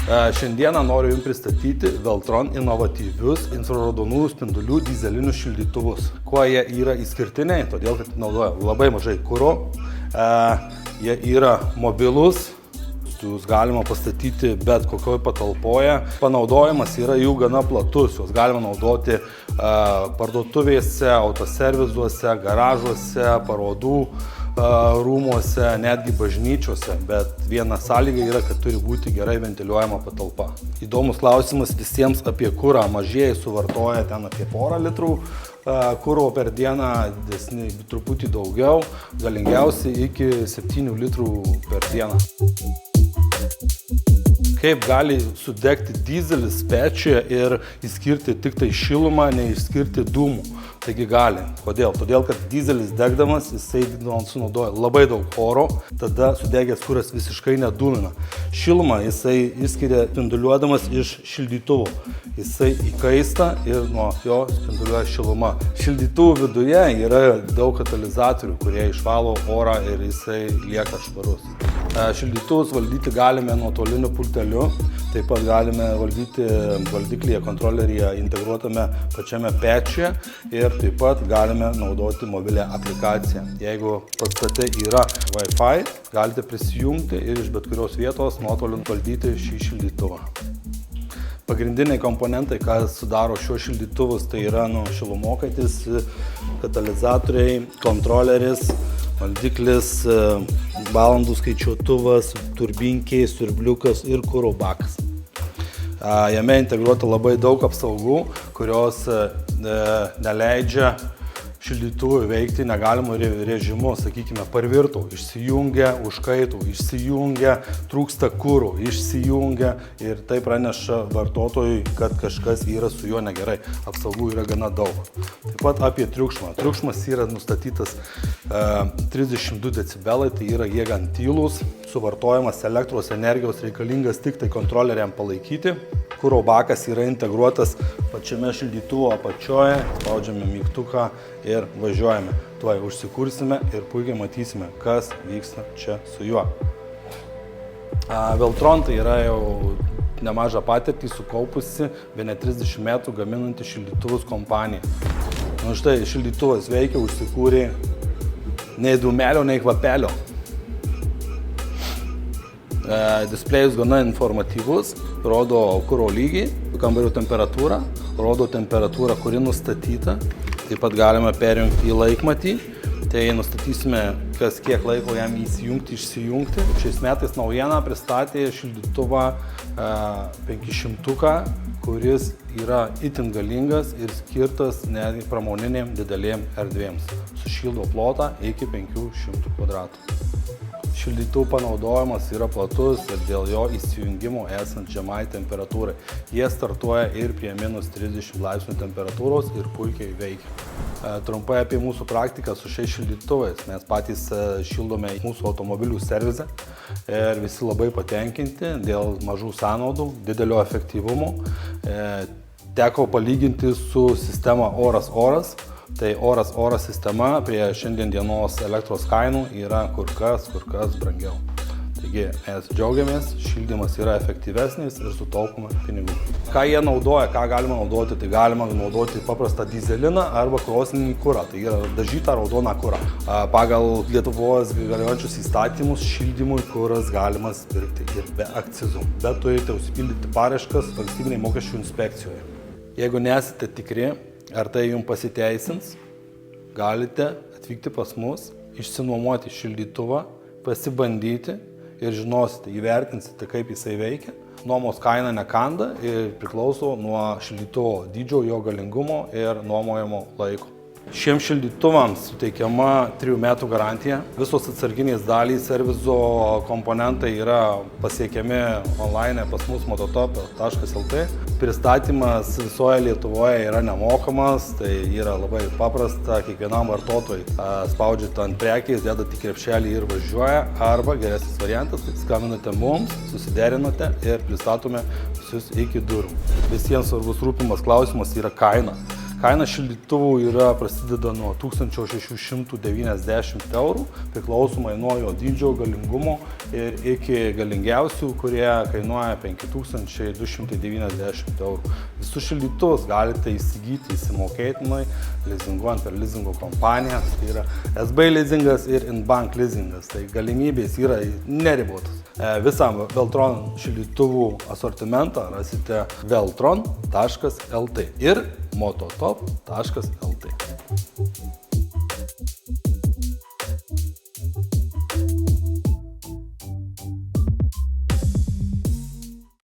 Šiandieną noriu Jums pristatyti Veltron inovatyvius infraraudonųjų spindulių dyzelinius šildytuvus. Kuo jie yra išskirtiniai? Todėl, kad naudoja labai mažai kuro. Jie yra mobilus, jūs galima pastatyti bet kokioje patalpoje. Panaudojimas yra jų gana platus, juos galima naudoti parduotuvėse, autoservizuose, garažuose, parodų rūmuose, netgi bažnyčiose, bet viena sąlyga yra, kad turi būti gerai ventiliuojama patalpa. Įdomus klausimas visiems apie kurą. Mažieji suvartoja ten apie porą litrų kuro per dieną, didesni truputį daugiau, galingiausi iki 7 litrų per dieną. Kaip gali sudegti dyzelis pečiuje ir išskirti tik tai šilumą, neišskirti dūmų? Taigi gali. Kodėl? Todėl, kad dyzelis degdamas, jisai sunaudoja labai daug oro, tada sudegęs kuras visiškai nedūmina. Šilumą jisai išskiria spinduliuodamas iš šildytuvų. Jisai įkaista ir nuo jo spinduliuoja šiluma. Šildytuvų viduje yra daug katalizatorių, kurie išvalo orą ir jisai lieka švarus. Šildytuvus valdyti galime nuotoliniu pulteliu, taip pat galime valdyti valdiklyje, kontroleryje integruotame pačiame pečiuje ir taip pat galime naudoti mobilią aplikaciją. Jeigu pastate yra Wi-Fi, galite prisijungti ir iš bet kurios vietos nuotoliu valdyti šį šildytuvą. Pagrindiniai komponentai, kas sudaro šiuos šildytuvus, tai yra šilumokaitis, katalizatoriai, kontroleris, valdiklis, valandų skaičiuotuvas, turbinkiai, siurbliukas ir kuro bakas. Jame integruota labai daug apsaugų, kurios neleidžia šildytuvui veikti negalimo režimu, sakykime, parvirtų, išsijungia, užkaitų, išsijungia, trūksta kuro, išsijungia ir tai praneša vartotojui, kad kažkas yra su juo negerai. Apsaugų yra gana daug. Taip pat apie triukšmą. Triukšmas yra nustatytas 32 decibelai, tai yra jie gan tylūs, suvartojamas elektros energijos reikalingas tik tai kontroleriam palaikyti. Kuro bakas yra integruotas pačiame šildytuvo apačioje, spaudžiame mygtuką ir važiuojame. Tuoj užsikursime ir puikiai matysime, kas vyksta čia su juo. Veltron tai yra jau nemažą patirtį sukaupusi, bene 30 metų gaminanti šildytuvus kompanija. Štai šildytuvas veikia, užsikūrė nei dūmelio, nei kvapelio. Displejus gana informatyvus, rodo kuro lygį, kambario temperatūrą, rodo temperatūrą, kuri nustatyta. Taip pat galime perjungti į laikmatį, tai nustatysime, kas kiek laiko jam įsijungti, išsijungti. Šiais metais naujieną pristatė šildytuvą 500, kuris yra itin galingas ir skirtas netgi pramoninėm didelėm erdvėms. Sušildo plotą iki 500 kvadratų. Šildytuvų panaudojimas yra platus ir dėl jo įsijungimo esant žemai temperatūrai. Jie startuoja ir prie -30 laipsnių temperatūros ir puikiai veikia. Trumpai apie mūsų praktiką su šiais šildytuvais. Mes patys šildome mūsų automobilių servizą ir visi labai patenkinti dėl mažų sąnaudų, didelio efektyvumo. Teko palyginti su sistema oras-oras. Tai oras-oras sistema prie šiandien dienos elektros kainų yra kur kas brangiau. Taigi mes džiaugiamės, šildymas yra efektyvesnis ir sutaupome pinigų. Ką jie naudoja, ką galima naudoti? Tai galima naudoti paprastą dyzeliną arba krosninį kurą, tai yra dažytą raudoną kurą. Pagal Lietuvos galiojančius įstatymus šildymui kuras galimas pirkti ir be akcizų, bet turite užsipildyti paraiškas valstybinei mokesčių inspekcijoje. Jeigu nesate tikri, ar tai jums pasiteisins, galite atvykti pas mus, išsinuomoti šildytuvą, pasibandyti ir žinosite, įvertinsite, kaip jisai veikia. Nuomos kaina nekanda ir priklauso nuo šildytuvo dydžio, jo galingumo ir nuomojamo laiko. Šiems šildytuvams suteikiama 3 metų garantija. Visos atsarginės dalys, servizo komponentai yra pasiekiami online pas mus mototop.lt. Pristatymas visoje Lietuvoje yra nemokamas, tai yra labai paprasta, kiekvienam vartotojui. Spaudžiate ant prekės, dedate į krepšelį ir važiuoja, arba geresnis variantas, tai skambinate mums, susiderinate ir pristatome visus iki durų. Visiems svarbus rūpimas klausimas yra kaina. Kaina šildytuvų prasideda nuo 1690 eurų, priklausomai nuo jo dydžio, galingumo ir iki galingiausių, kurie kainuoja 5290 eurų. Visus šildytuvus galite įsigyti įsimokėtinai, lizinguojant per lizingo kompanijas, tai yra SB lizingas ir Inbank lizingas, tai galimybės yra neribotos. Visą Veltron šildytuvų asortimentą rasite veltron.lt ir mototop.lt.